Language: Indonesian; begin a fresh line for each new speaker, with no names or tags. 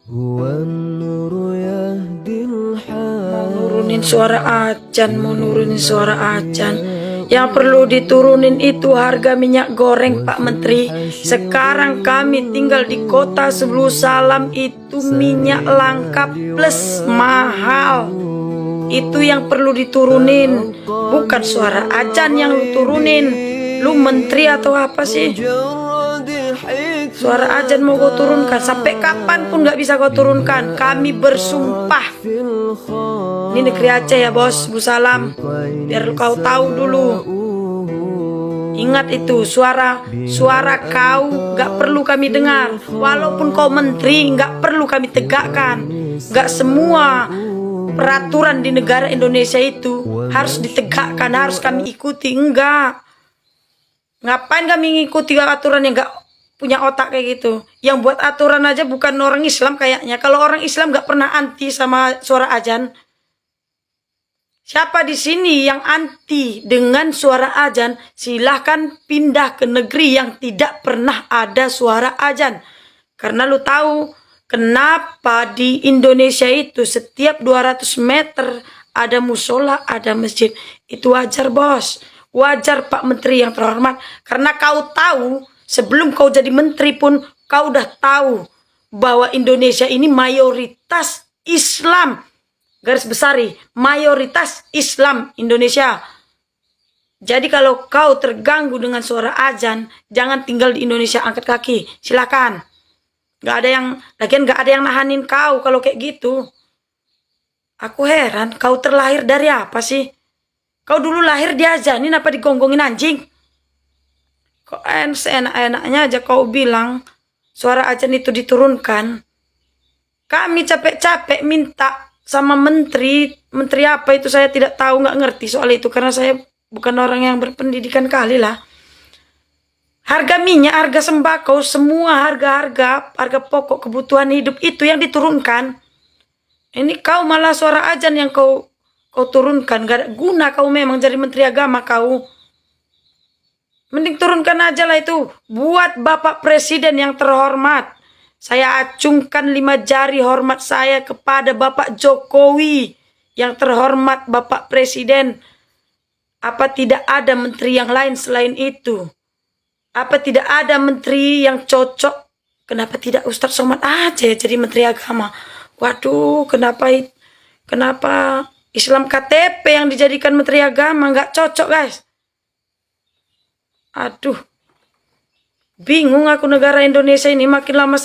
Mau nurunin suara ajan, mau nurunin suara ajan. Yang perlu diturunin itu harga minyak goreng, Pak Menteri. Sekarang kami tinggal di kota Sebelu Salam itu minyak langka plus mahal. Itu yang perlu diturunin, bukan suara ajan yang lu turunin. Lu menteri atau apa sih? Suara ajan mau kau turunkan, sampai kapan pun gak bisa kau turunkan. Kami bersumpah. Ini negeri Aceh ya bos, Bu Salam. Biar kau tahu dulu. Ingat itu, suara kau gak perlu kami dengar. Walaupun kau menteri, gak perlu kami tegakkan. Gak semua peraturan di negara Indonesia itu harus ditegakkan, harus kami ikuti. Enggak. Ngapain kami ngikuti aturan yang gak punya otak kayak gitu? Yang buat aturan aja bukan orang Islam kayaknya. Kalau orang Islam gak pernah anti sama suara ajan. Siapa di sini yang anti dengan suara ajan? Silahkan pindah ke negeri yang tidak pernah ada suara ajan. Karena lu tahu kenapa di Indonesia itu setiap 200 meter ada musola, ada masjid. Itu wajar bos. Wajar Pak Menteri yang terhormat. Karena kau tahu, sebelum kau jadi menteri pun kau udah tahu bahwa Indonesia ini mayoritas Islam. Garis besari, mayoritas Islam Indonesia. Jadi kalau kau terganggu dengan suara ajan, jangan tinggal di Indonesia, angkat kaki. Silakan. Lagian gak ada yang nahanin kau kalau kayak gitu. Aku heran, kau terlahir dari apa sih? Kau dulu lahir diajanin apa digonggongin anjing? Kok seenak-enaknya aja kau bilang suara ajan itu diturunkan. Kami capek-capek minta sama menteri apa itu saya tidak tahu, nggak ngerti soal itu karena saya bukan orang yang berpendidikan kali lah. Harga minyak, harga sembako, semua harga pokok kebutuhan hidup itu yang diturunkan. Ini kau malah suara ajan yang kau turunkan. Gak ada guna kau memang jadi menteri agama kau. Mending turunkan aja lah itu. Buat Bapak Presiden yang terhormat. Saya acungkan 5 jari hormat saya kepada Bapak Jokowi yang terhormat, Bapak Presiden. Apa tidak ada menteri yang lain selain itu? Apa tidak ada menteri yang cocok? Kenapa tidak Ustadz Somad aja ya jadi menteri agama? Waduh, kenapa Islam KTP yang dijadikan menteri agama? Nggak cocok guys. Aduh, bingung aku negara Indonesia ini makin lama